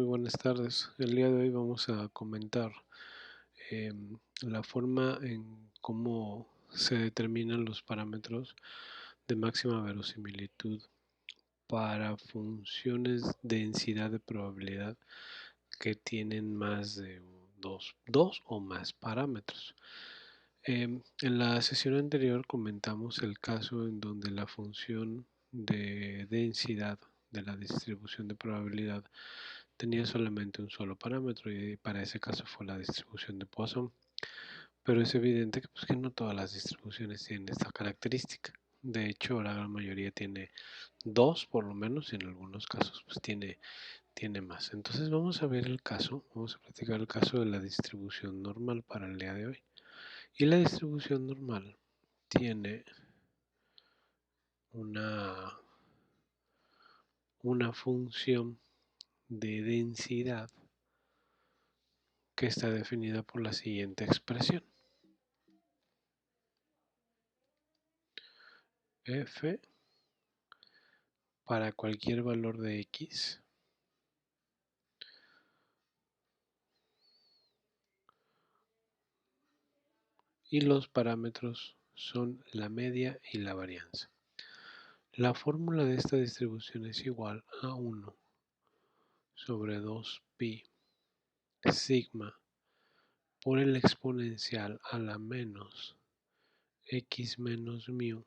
Muy buenas tardes. El día de hoy vamos a comentar la forma en cómo se determinan los parámetros de máxima verosimilitud para funciones de densidad de probabilidad que tienen más de dos o más parámetros. En la sesión anterior comentamos el caso en donde la función de densidad de la distribución de probabilidad tenía solamente un solo parámetro y para ese caso fue la distribución de Poisson. Pero es evidente que no todas las distribuciones tienen esta característica. De hecho, la gran mayoría tiene dos por lo menos y en algunos casos pues tiene más. Entonces vamos a ver el caso, vamos a practicar el caso de la distribución normal para el día de hoy. Y la distribución normal tiene una función de densidad que está definida por la siguiente expresión. F para cualquier valor de X y los parámetros son la media y la varianza. La fórmula de esta distribución es igual a 1 sobre 2pi sigma por el exponencial a la menos x menos mu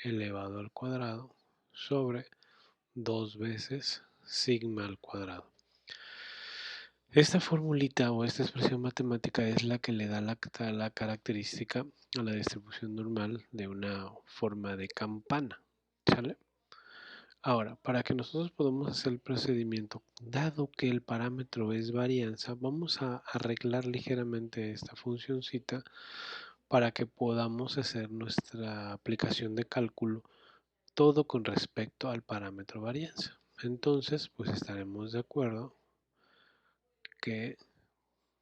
elevado al cuadrado sobre 2 veces sigma al cuadrado. Esta formulita o esta expresión matemática es la que le da la característica a la distribución normal de una forma de campana. ¿Sale? Ahora, para que nosotros podamos hacer el procedimiento, dado que el parámetro es varianza, vamos a arreglar ligeramente esta funcioncita para que podamos hacer nuestra aplicación de cálculo todo con respecto al parámetro varianza. Entonces, pues estaremos de acuerdo que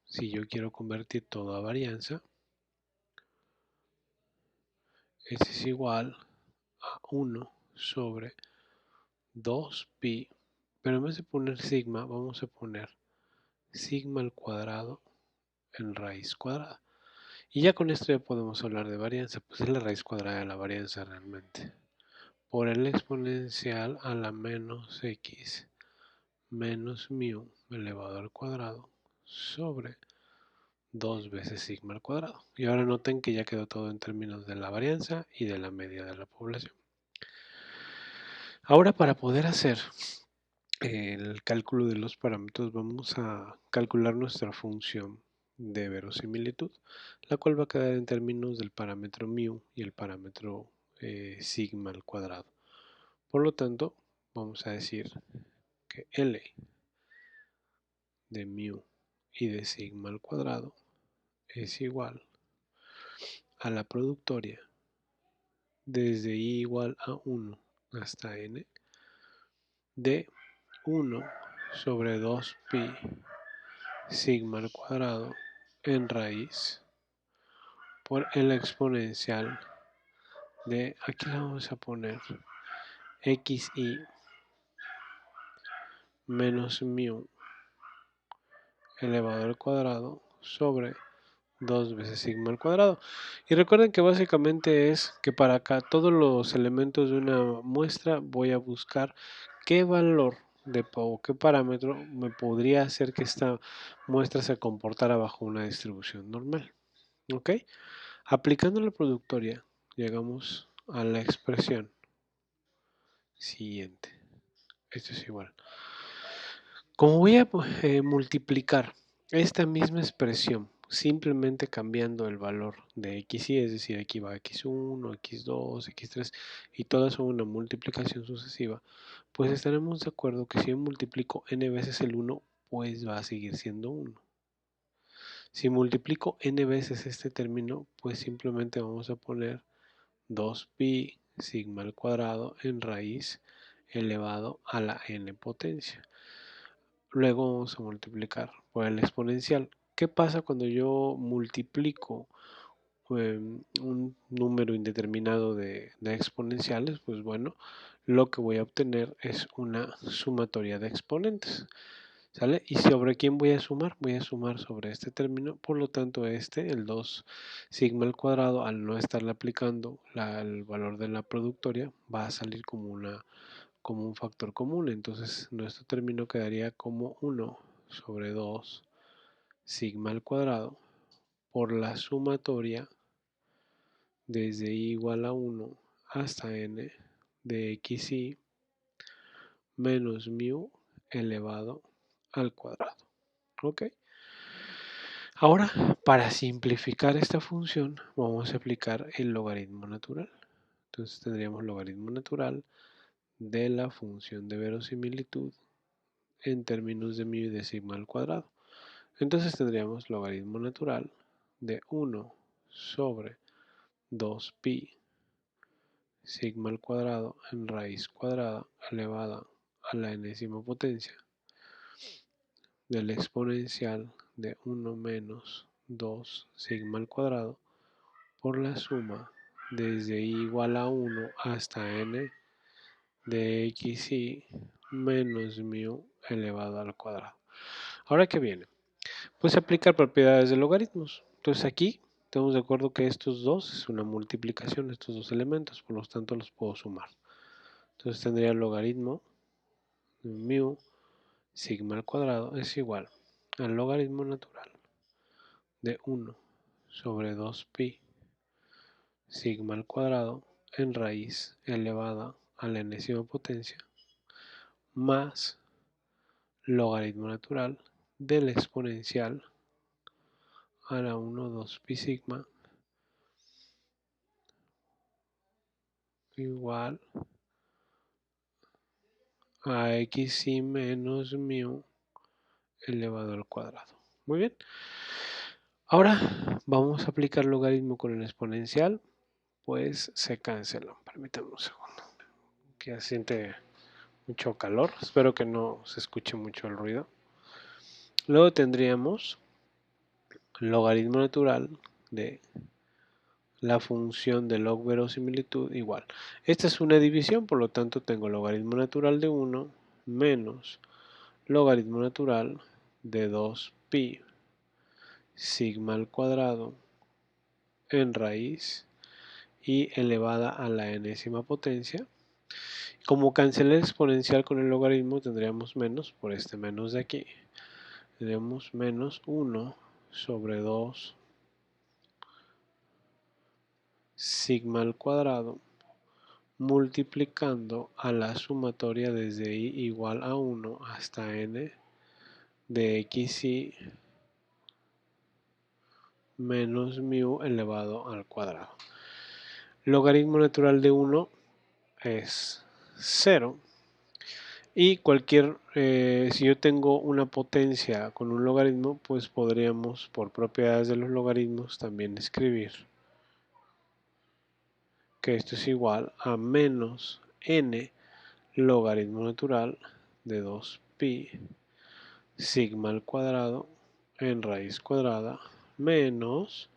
si yo quiero convertir todo a varianza, este es igual a 1 sobre 2pi, pero en vez de poner sigma, vamos a poner sigma al cuadrado en raíz cuadrada. Y ya con esto ya podemos hablar de varianza, pues es la raíz cuadrada de la varianza realmente. Por el exponencial a la menos x menos mu elevado al cuadrado sobre 2 veces sigma al cuadrado. Y ahora noten que ya quedó todo en términos de la varianza y de la media de la población. Ahora para poder hacer el cálculo de los parámetros vamos a calcular nuestra función de verosimilitud, la cual va a quedar en términos del parámetro mu y el parámetro sigma al cuadrado. Por lo tanto, vamos a decir que L de mu y de sigma al cuadrado es igual a la productoria desde i igual a 1 hasta n de 1 sobre 2pi sigma al cuadrado en raíz por el exponencial de, aquí le vamos a poner xi menos mu elevado al cuadrado sobre 2 veces sigma al cuadrado. Y recuerden que básicamente es que para acá todos los elementos de una muestra voy a buscar qué valor o qué parámetro me podría hacer que esta muestra se comportara bajo una distribución normal. ¿Ok? Aplicando la productoria, llegamos a la expresión siguiente. Esto es igual. Como voy a multiplicar esta misma expresión simplemente cambiando el valor de xy, es decir, aquí va x1, x2, x3 y todas son una multiplicación sucesiva, pues estaremos de acuerdo que si yo multiplico n veces el 1, pues va a seguir siendo 1. Si multiplico n veces este término, pues simplemente vamos a poner 2pi sigma al cuadrado en raíz elevado a la n potencia. Luego vamos a multiplicar por el exponencial. ¿Qué pasa cuando yo multiplico un número indeterminado de exponenciales? Pues bueno, lo que voy a obtener es una sumatoria de exponentes. ¿Sale? ¿Y sobre quién voy a sumar? Voy a sumar sobre este término, por lo tanto el 2 sigma al cuadrado, al no estarle aplicando el valor de la productoria, va a salir como un factor común. Entonces nuestro término quedaría como 1 sobre 2 sigma al cuadrado por la sumatoria desde i igual a 1 hasta n de xy menos mu elevado al cuadrado. ¿Ok? Ahora, para simplificar esta función, vamos a aplicar el logaritmo natural. Entonces tendríamos logaritmo natural de la función de verosimilitud en términos de mu y de sigma al cuadrado. Entonces tendríamos logaritmo natural de 1 sobre 2pi sigma al cuadrado en raíz cuadrada elevada a la enésima potencia del exponencial de 1 menos 2 sigma al cuadrado por la suma desde i igual a 1 hasta n de xy menos mu elevado al cuadrado. Ahora, ¿qué viene? Pues aplicar propiedades de logaritmos. Entonces aquí estamos de acuerdo que estos dos es una multiplicación, estos dos elementos, por lo tanto los puedo sumar. Entonces tendría el logaritmo de mu sigma al cuadrado es igual al logaritmo natural de 1 sobre 2pi sigma al cuadrado en raíz elevada a la enésima potencia más logaritmo natural del exponencial a la 1 2pi sigma igual a xy menos mu elevado al cuadrado. Muy bien. Ahora vamos a aplicar logaritmo con el exponencial. Pues se cancelan. Permítanme un segundo. Que ya siente mucho calor. Espero que no se escuche mucho el ruido. Luego tendríamos logaritmo natural de la función de log verosimilitud igual. Esta es una división, por lo tanto tengo logaritmo natural de 1 menos logaritmo natural de 2pi sigma al cuadrado en raíz y elevada a la enésima potencia. Como cancelé el exponencial con el logaritmo, tendríamos menos por este menos de aquí. Tendríamos menos 1 sobre 2 sigma al cuadrado multiplicando a la sumatoria desde i igual a 1 hasta n de xy menos mu elevado al cuadrado. Logaritmo natural de 1 es 0. Y si yo tengo una potencia con un logaritmo, pues podríamos, por propiedades de los logaritmos, también escribir que esto es igual a menos n logaritmo natural de 2pi sigma al cuadrado en raíz cuadrada menos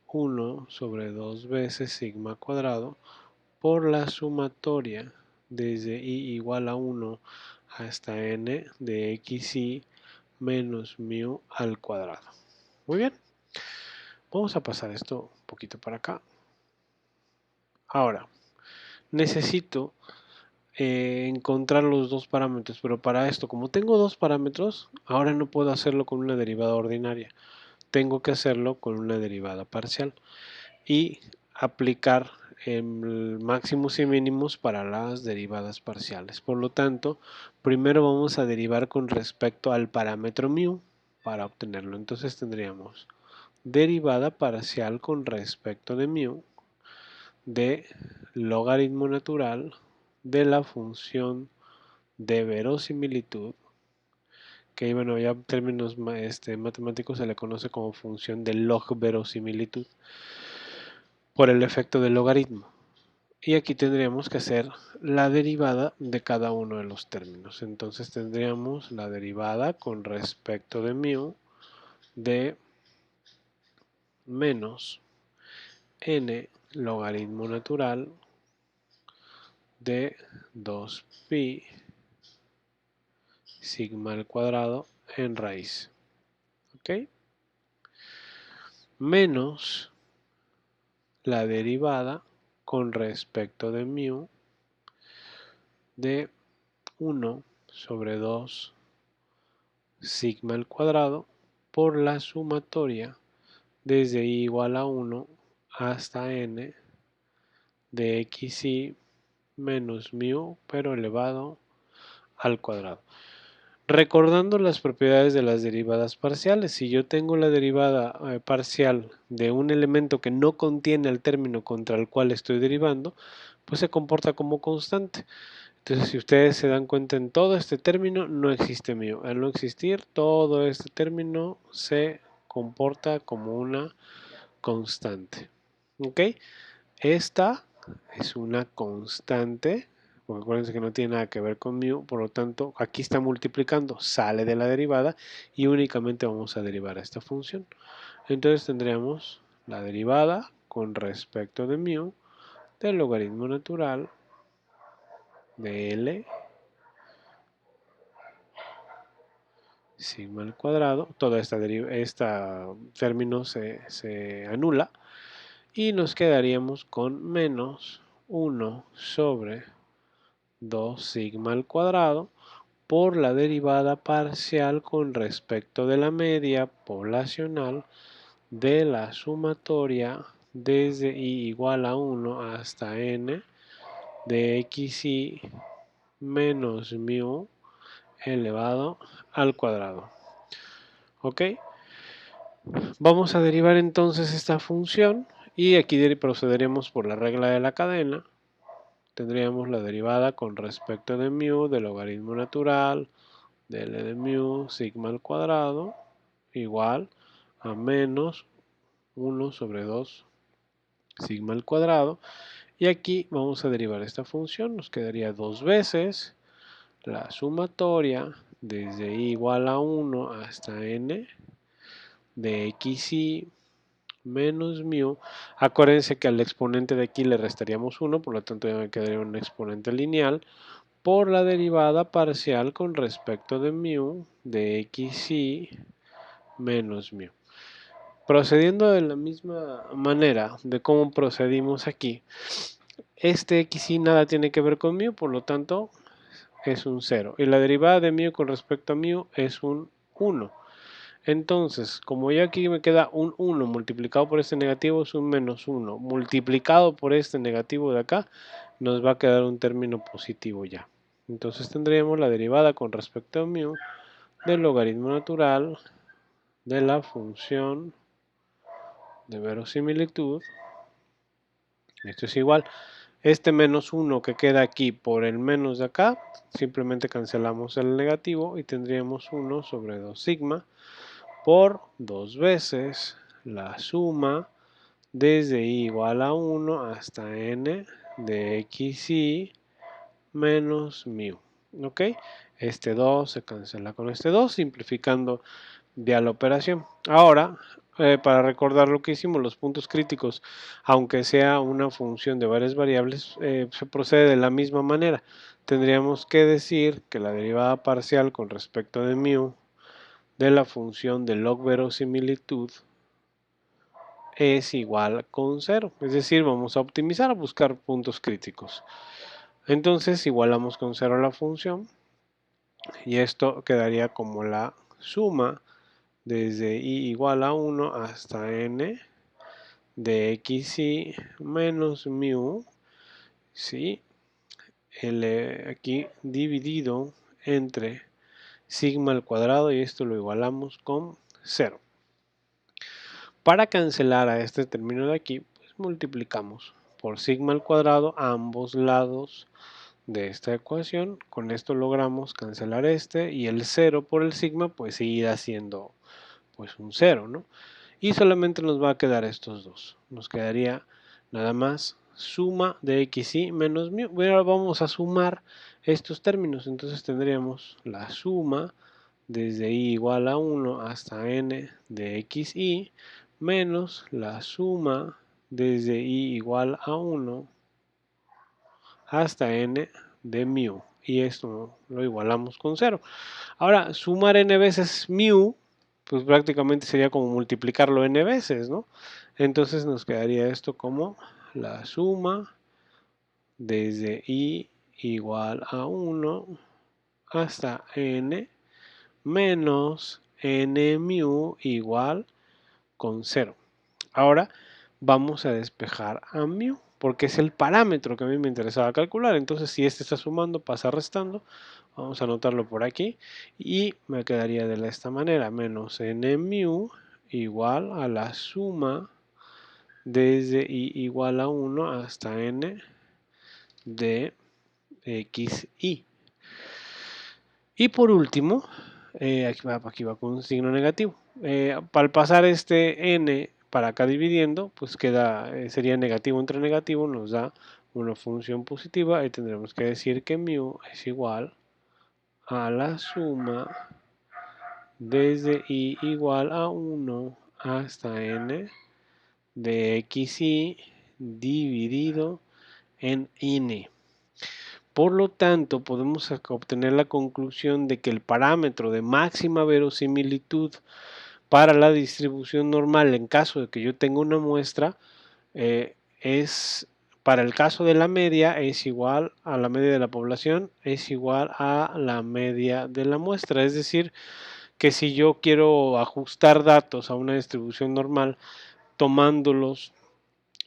1 sobre 2 veces sigma cuadrado por la sumatoria desde i igual a 1 hasta n de xy menos mu al cuadrado. Muy bien, vamos a pasar esto un poquito para acá. Ahora, necesito encontrar los dos parámetros, pero para esto, como tengo dos parámetros, ahora no puedo hacerlo con una derivada ordinaria. Tengo que hacerlo con una derivada parcial y aplicar máximos y mínimos para las derivadas parciales. Por lo tanto, primero vamos a derivar con respecto al parámetro mu para obtenerlo. Entonces tendríamos derivada parcial con respecto de mu de logaritmo natural de la función de verosimilitud, que bueno, ya en términos matemáticos se le conoce como función de log verosimilitud, por el efecto del logaritmo. Y aquí tendríamos que hacer la derivada de cada uno de los términos. Entonces tendríamos la derivada con respecto de mu de menos n logaritmo natural de 2pi sigma al cuadrado en raíz. ¿Ok? Menos la derivada con respecto de mu de 1 sobre 2 sigma al cuadrado por la sumatoria desde i igual a 1 hasta n de xi menos mu pero elevado al cuadrado. Recordando las propiedades de las derivadas parciales, si yo tengo la derivada parcial de un elemento que no contiene el término contra el cual estoy derivando, pues se comporta como constante. Entonces, si ustedes se dan cuenta, en todo este término no existe mu. Al no existir, todo este término se comporta como una constante. ¿Ok? Esta es una constante, porque acuérdense que no tiene nada que ver con mu, por lo tanto, aquí está multiplicando, sale de la derivada y únicamente vamos a derivar esta función. Entonces tendríamos la derivada con respecto de mu del logaritmo natural de L sigma al cuadrado, todo este término se anula y nos quedaríamos con menos 1 sobre 2 sigma al cuadrado por la derivada parcial con respecto de la media poblacional de la sumatoria desde i igual a 1 hasta n de xi menos mu elevado al cuadrado. ¿Ok? Vamos a derivar entonces esta función y aquí procederemos por la regla de la cadena. Tendríamos la derivada con respecto de mu del logaritmo natural de L de mu sigma al cuadrado igual a menos 1 sobre 2 sigma al cuadrado. Y aquí vamos a derivar esta función. Nos quedaría dos veces la sumatoria desde i igual a 1 hasta n de xi menos mu. Acuérdense que al exponente de aquí le restaríamos 1, por lo tanto ya me quedaría un exponente lineal por la derivada parcial con respecto de mu de xi menos mu. Procediendo de la misma manera de cómo procedimos aquí, este xi nada tiene que ver con mu, por lo tanto es un 0. Y la derivada de mu con respecto a mu es un 1. Entonces, como ya aquí me queda un 1 multiplicado por este negativo es un menos 1. Multiplicado por este negativo de acá, nos va a quedar un término positivo ya. Entonces tendríamos la derivada con respecto a mu del logaritmo natural de la función de verosimilitud. Esto es igual. Este menos 1 que queda aquí por el menos de acá, simplemente cancelamos el negativo y tendríamos 1 sobre 2 sigma por 2 veces la suma desde i igual a 1 hasta n de xi menos mu. ¿Ok? Este 2 se cancela con este 2, simplificando ya la operación. Ahora, para recordar lo que hicimos, los puntos críticos, aunque sea una función de varias variables, se procede de la misma manera. Tendríamos que decir que la derivada parcial con respecto de mu de la función de log verosimilitud es igual con 0. Es decir, vamos a optimizar, a buscar puntos críticos. Entonces igualamos con 0 la función y esto quedaría como la suma desde i igual a 1 hasta n de xi menos mu, ¿sí? Aquí dividido entre sigma al cuadrado y esto lo igualamos con 0. Para cancelar a este término de aquí, pues multiplicamos por sigma al cuadrado a ambos lados de esta ecuación. Con esto logramos cancelar este y el 0 por el sigma pues seguirá siendo pues un 0, ¿no? Y solamente nos va a quedar estos dos. Nos quedaría nada más suma de xi menos mu. Bueno, ahora vamos a sumar estos términos. Entonces tendríamos la suma desde i igual a 1 hasta n de xi menos la suma desde i igual a 1 hasta n de mu. y esto lo igualamos con 0. Ahora, sumar n veces mu, pues prácticamente sería como multiplicarlo n veces, ¿no? Entonces nos quedaría esto como la suma desde i igual a 1 hasta n menos n mu igual con 0. Ahora vamos a despejar a mu, porque es el parámetro que a mí me interesaba calcular. Entonces, si este está sumando, pasa restando. Vamos a anotarlo por aquí. Y me quedaría de esta manera, menos n mu igual a la suma desde i igual a 1 hasta n de xi. Y por último, aquí va con un signo negativo. Al pasar este n para acá dividiendo, pues queda, sería negativo entre negativo, nos da una función positiva y tendremos que decir que mu es igual a la suma desde i igual a 1 hasta n de xi dividido en n. Por lo tanto, podemos obtener la conclusión de que el parámetro de máxima verosimilitud para la distribución normal en caso de que yo tenga una muestra es, para el caso de la media, es igual a la media de la población, es igual a la media de la muestra. Es decir, que si yo quiero ajustar datos a una distribución normal, tomándolos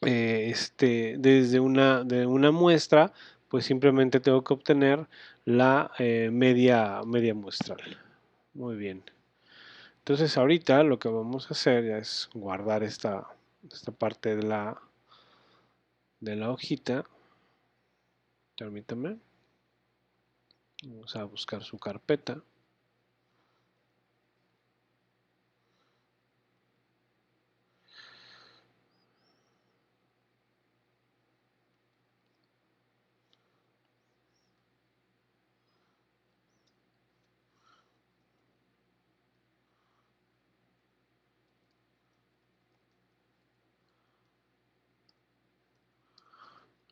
desde de una muestra, pues simplemente tengo que obtener la media muestral. Muy bien. Entonces ahorita lo que vamos a hacer es guardar esta parte de la hojita. Permítame. Vamos a buscar su carpeta.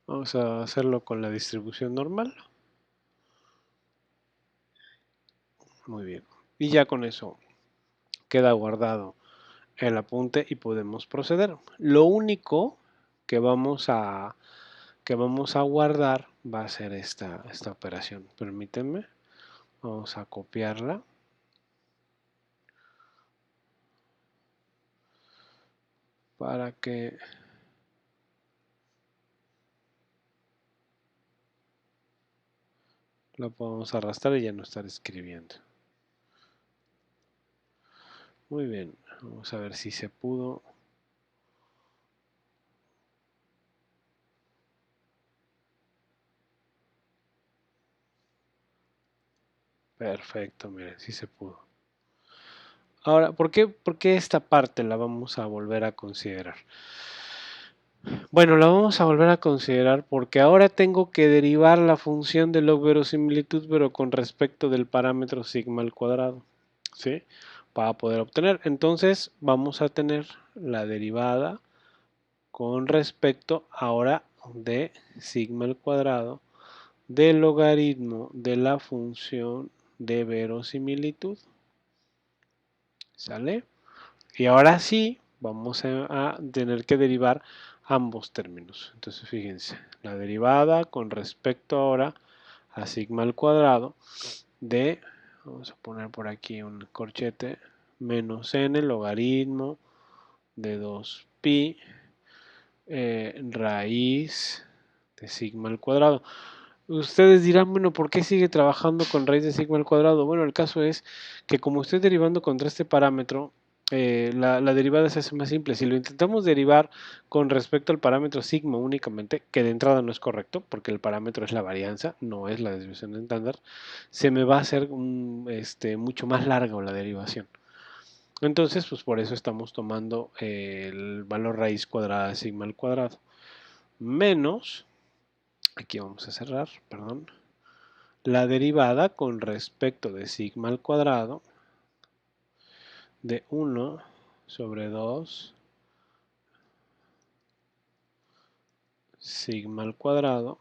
Vamos a hacerlo con la distribución normal. Muy bien. Y ya con eso queda guardado el apunte y podemos proceder. Lo único que vamos a guardar va a ser esta operación. Permítanme. Vamos a copiarla. Para que lo podamos arrastrar y ya no estar escribiendo. Muy bien. Vamos a ver si se pudo. Perfecto, miren, sí se pudo. Ahora, ¿por qué esta parte la vamos a volver a considerar? Bueno, la vamos a volver a considerar porque ahora tengo que derivar la función de log verosimilitud, pero con respecto del parámetro sigma al cuadrado, ¿sí? Para poder obtener. Entonces, vamos a tener la derivada con respecto ahora de sigma al cuadrado del logaritmo de la función de verosimilitud. ¿Sale? Y ahora sí, vamos a tener que derivar ambos términos. Entonces, fíjense, la derivada con respecto ahora a sigma al cuadrado de, vamos a poner por aquí un corchete, menos n logaritmo de 2pi raíz de sigma al cuadrado. Ustedes dirán, bueno, ¿por qué sigue trabajando con raíz de sigma al cuadrado? Bueno, el caso es que como estoy derivando contra este parámetro, la derivada se hace más simple. Si lo intentamos derivar con respecto al parámetro sigma únicamente, que de entrada no es correcto, porque el parámetro es la varianza, no es la desviación estándar, se me va a hacer mucho más larga la derivación. Entonces, pues por eso estamos tomando el valor raíz cuadrada de sigma al cuadrado, menos, aquí vamos a cerrar, perdón, la derivada con respecto de sigma al cuadrado de 1 sobre 2 sigma al cuadrado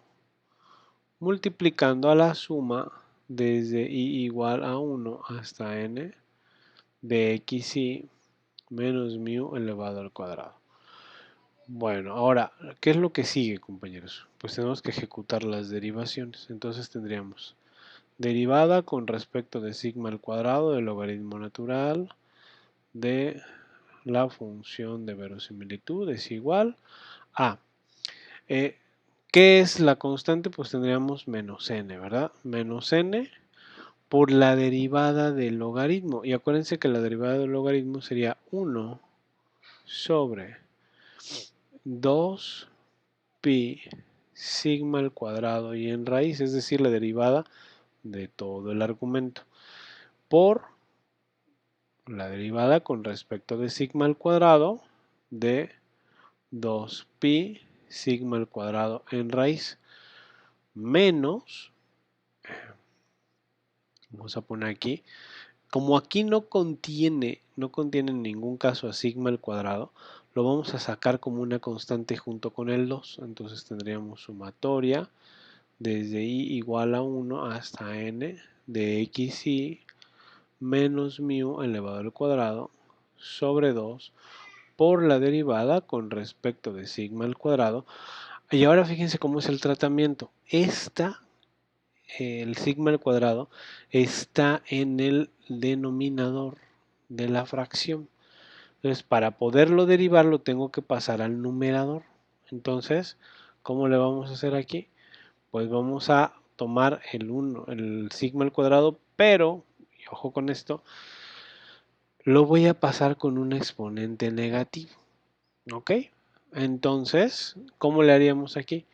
multiplicando a la suma desde i igual a 1 hasta n de xi menos mu elevado al cuadrado. Bueno, ahora, ¿qué es lo que sigue, compañeros? Pues tenemos que ejecutar las derivaciones. Entonces tendríamos derivada con respecto de sigma al cuadrado del logaritmo natural de la función de verosimilitud es igual a... ¿qué es la constante? Pues tendríamos menos n, ¿verdad? Menos n por la derivada del logaritmo. Y acuérdense que la derivada del logaritmo sería 1 sobre 2 pi sigma al cuadrado y en raíz, es decir, la derivada de todo el argumento, por la derivada con respecto de sigma al cuadrado de 2 pi sigma al cuadrado en raíz, menos, vamos a poner aquí, como aquí no contiene en ningún caso a sigma al cuadrado, lo vamos a sacar como una constante junto con el 2, entonces tendríamos sumatoria desde i igual a 1 hasta n de xi menos mu elevado al cuadrado sobre 2 por la derivada con respecto de sigma al cuadrado. Y ahora fíjense cómo es el tratamiento. El sigma al cuadrado, está en el denominador de la fracción. Entonces, para poderlo derivar, lo tengo que pasar al numerador. Entonces, ¿cómo le vamos a hacer aquí? Pues vamos a tomar el sigma al cuadrado, pero, y ojo con esto, lo voy a pasar con un exponente negativo. ¿Ok? Entonces, ¿cómo le haríamos aquí?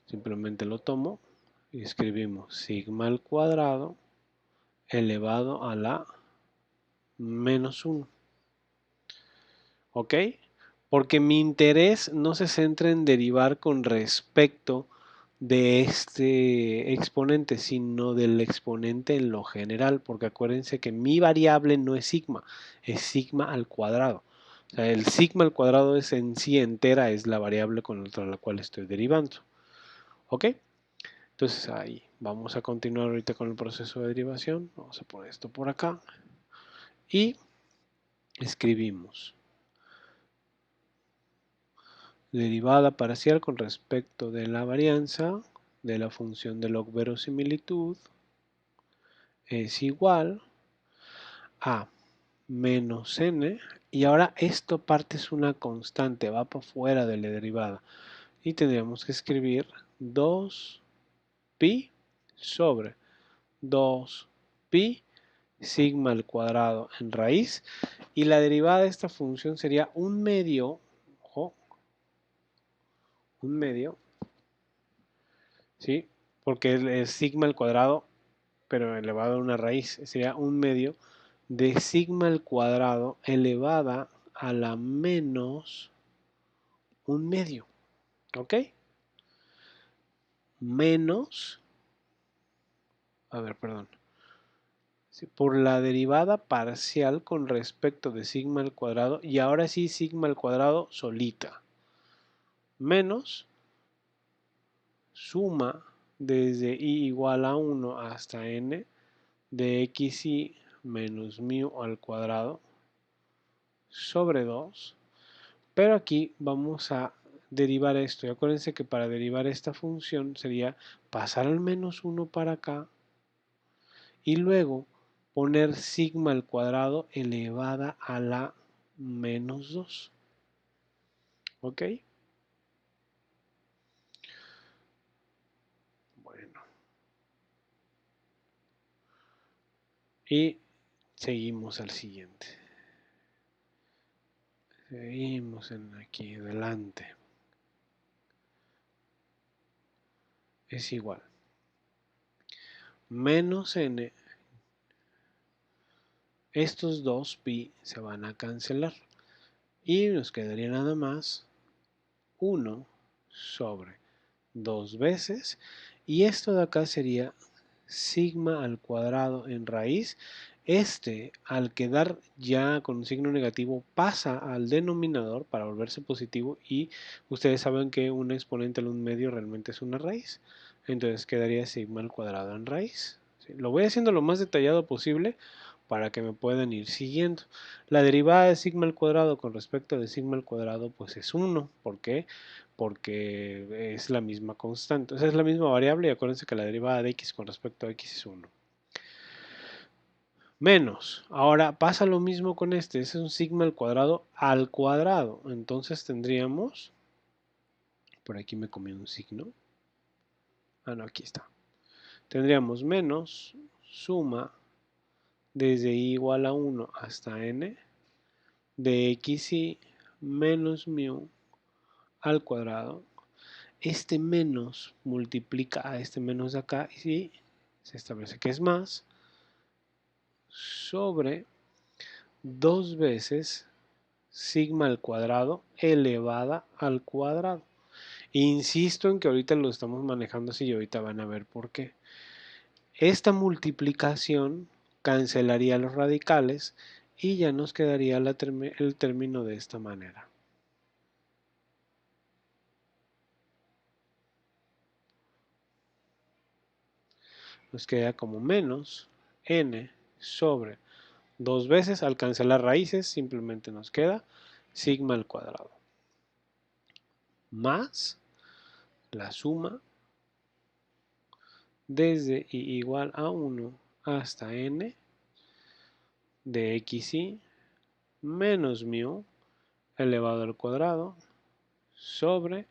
Simplemente lo tomo y escribimos sigma al cuadrado elevado a la menos 1. ¿Ok? Porque mi interés no se centra en derivar con respecto de este exponente, sino del exponente en lo general, porque acuérdense que mi variable no es sigma al cuadrado. O sea, el sigma al cuadrado es en sí entera, es la variable contra la cual estoy derivando. ¿Ok? Entonces ahí vamos a continuar ahorita con el proceso de derivación. Vamos a poner esto por acá. Y escribimos derivada parcial con respecto de la varianza de la función de log verosimilitud es igual a menos n, y ahora esto parte es una constante, va para fuera de la derivada, y tendríamos que escribir 2 pi sobre 2 pi sigma al cuadrado en raíz, y la derivada de esta función sería un medio, ojo, un medio, ¿sí? Porque es sigma al cuadrado, pero elevado a una raíz, sería un medio de sigma al cuadrado elevada a la menos un medio, ¿ok? Menos, a ver, perdón, sí, por la derivada parcial con respecto de sigma al cuadrado, y ahora sí sigma al cuadrado solita, menos suma desde i igual a 1 hasta n de xi menos mu al cuadrado sobre 2, pero aquí vamos a derivar esto, y acuérdense que para derivar esta función sería pasar al menos 1 para acá y luego poner sigma al cuadrado elevada a la menos 2. ¿Ok? Bueno. Y seguimos al siguiente. Seguimos aquí adelante. Es igual. Menos n. Estos dos pi se van a cancelar. Y nos quedaría nada más 1 sobre 2 veces. Y esto de acá sería sigma al cuadrado en raíz. Al quedar ya con un signo negativo, pasa al denominador para volverse positivo, y ustedes saben que un exponente al un medio realmente es una raíz. Entonces quedaría sigma al cuadrado en raíz. ¿Sí? Lo voy haciendo lo más detallado posible para que me puedan ir siguiendo. La derivada de sigma al cuadrado con respecto de sigma al cuadrado pues es 1. ¿Por qué? Porque es la misma constante. O sea, es la misma variable y acuérdense que la derivada de x con respecto a x es 1. Menos. Ahora pasa lo mismo con este. Ese es un sigma al cuadrado al cuadrado. Entonces tendríamos... Por aquí me comí un signo. Ah, no, aquí está. Tendríamos menos suma desde i igual a 1 hasta n de xy menos mu al cuadrado. Este menos multiplica a este menos de acá y se establece que es más sobre 2 veces sigma al cuadrado elevada al cuadrado. Insisto en que ahorita lo estamos manejando así y ahorita van a ver por qué. Esta multiplicación cancelaría los radicales y ya nos quedaría el término de esta manera. Nos queda como menos n sobre 2 veces, al cancelar raíces simplemente nos queda sigma al cuadrado más la suma desde i igual a 1 hasta n de xy menos mu elevado al cuadrado sobre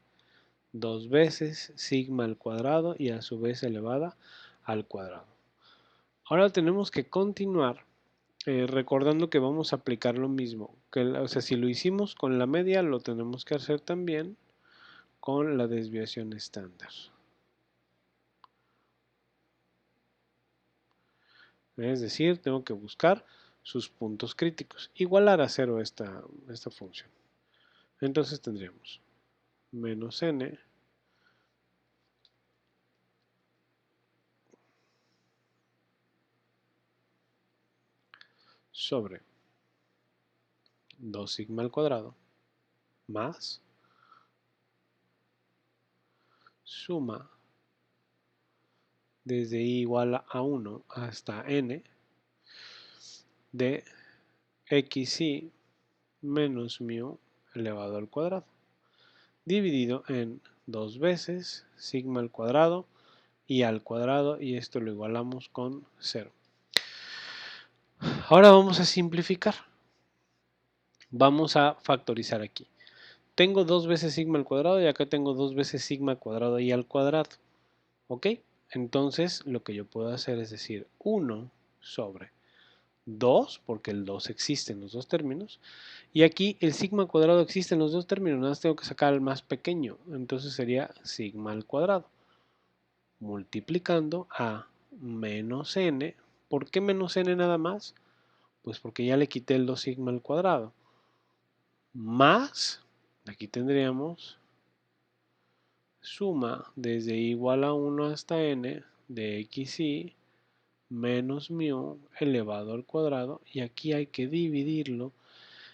2 veces sigma al cuadrado y a su vez elevada al cuadrado. Ahora tenemos que continuar recordando que vamos a aplicar lo mismo. O sea, si lo hicimos con la media, lo tenemos que hacer también con la desviación estándar. Es decir, tengo que buscar sus puntos críticos. Igualar a 0 esta función. Entonces tendríamos menos n sobre 2 sigma al cuadrado más suma desde i igual a 1 hasta n de xy menos mu elevado al cuadrado, dividido en 2 veces sigma al cuadrado y al cuadrado, y esto lo igualamos con 0. Ahora vamos a simplificar. Vamos a factorizar aquí. Tengo 2 veces sigma al cuadrado y acá tengo 2 veces sigma al cuadrado y al cuadrado. ¿Ok? Entonces lo que yo puedo hacer es decir 1 sobre 2, porque el 2 existe en los dos términos, y aquí el sigma al cuadrado existe en los dos términos, nada más tengo que sacar el más pequeño, entonces sería sigma al cuadrado, multiplicando a menos n. ¿Por qué menos n nada más? Pues porque ya le quité el 2 sigma al cuadrado, más, aquí tendríamos suma desde igual a 1 hasta n de xy menos mu elevado al cuadrado, y aquí hay que dividirlo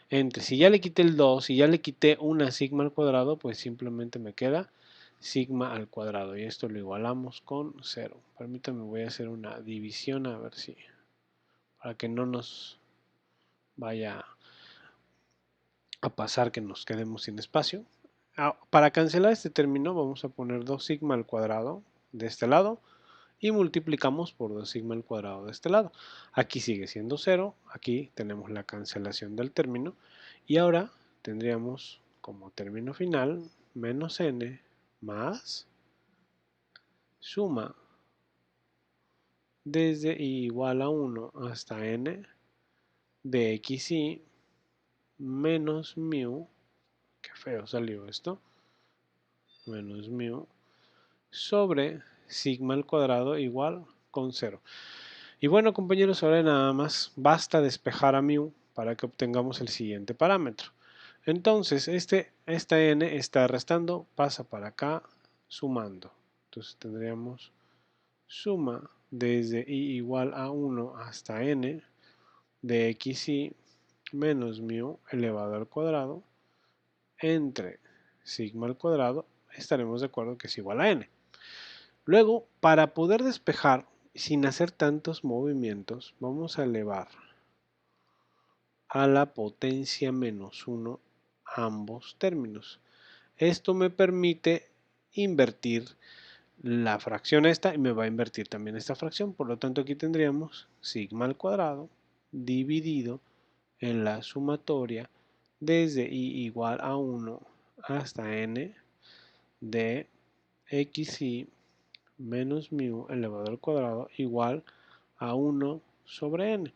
entre, si ya le quité el 2 y ya le quité una sigma al cuadrado, pues simplemente me queda sigma al cuadrado, y esto lo igualamos con 0. Permítanme, voy a hacer una división a ver si, para que no nos vaya a pasar que nos quedemos sin espacio. Para cancelar este término vamos a poner 2 sigma al cuadrado de este lado y multiplicamos por 2 sigma al cuadrado de este lado. Aquí sigue siendo 0, aquí tenemos la cancelación del término y ahora tendríamos como término final menos n más suma desde i igual a 1 hasta n de xy menos mu, qué feo salió esto, menos mu sobre sigma al cuadrado igual con 0. Y bueno, compañeros, ahora nada más basta despejar a mu para que obtengamos el siguiente parámetro. Entonces, esta n está restando, pasa para acá, sumando. Entonces tendríamos suma desde i igual a 1 hasta n de xy menos mu elevado al cuadrado entre sigma al cuadrado, estaremos de acuerdo que es igual a n. Luego, para poder despejar sin hacer tantos movimientos, vamos a elevar a la potencia -1 ambos términos. Esto me permite invertir la fracción esta y me va a invertir también esta fracción. Por lo tanto, aquí tendríamos sigma al cuadrado dividido en la sumatoria desde i igual a 1 hasta n de xi menos mu elevado al cuadrado igual a 1 sobre n.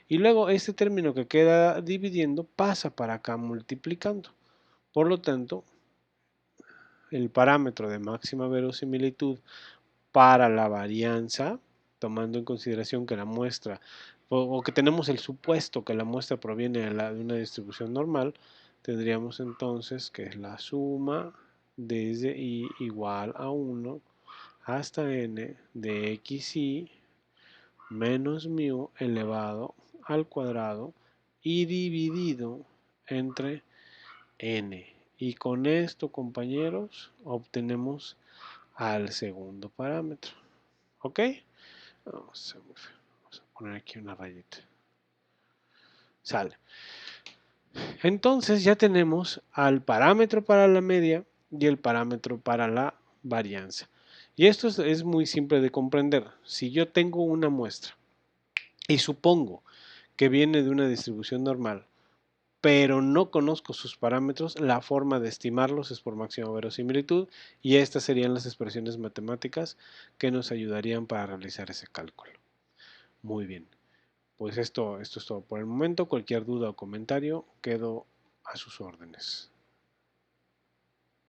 Y luego este término que queda dividiendo pasa para acá multiplicando. Por lo tanto, el parámetro de máxima verosimilitud para la varianza, tomando en consideración que la muestra, o que tenemos el supuesto que la muestra proviene de una distribución normal, tendríamos entonces que es la suma desde i igual a 1 hasta n de xi menos mu elevado al cuadrado y dividido entre n. Y con esto, compañeros, obtenemos al segundo parámetro. ¿Ok? Vamos a poner aquí una rayita. Sale. Entonces ya tenemos al parámetro para la media y el parámetro para la varianza. Y esto es muy simple de comprender. Si yo tengo una muestra y supongo que viene de una distribución normal, pero no conozco sus parámetros, la forma de estimarlos es por máxima verosimilitud y estas serían las expresiones matemáticas que nos ayudarían para realizar ese cálculo. Muy bien, pues esto es todo por el momento. Cualquier duda o comentario quedo a sus órdenes.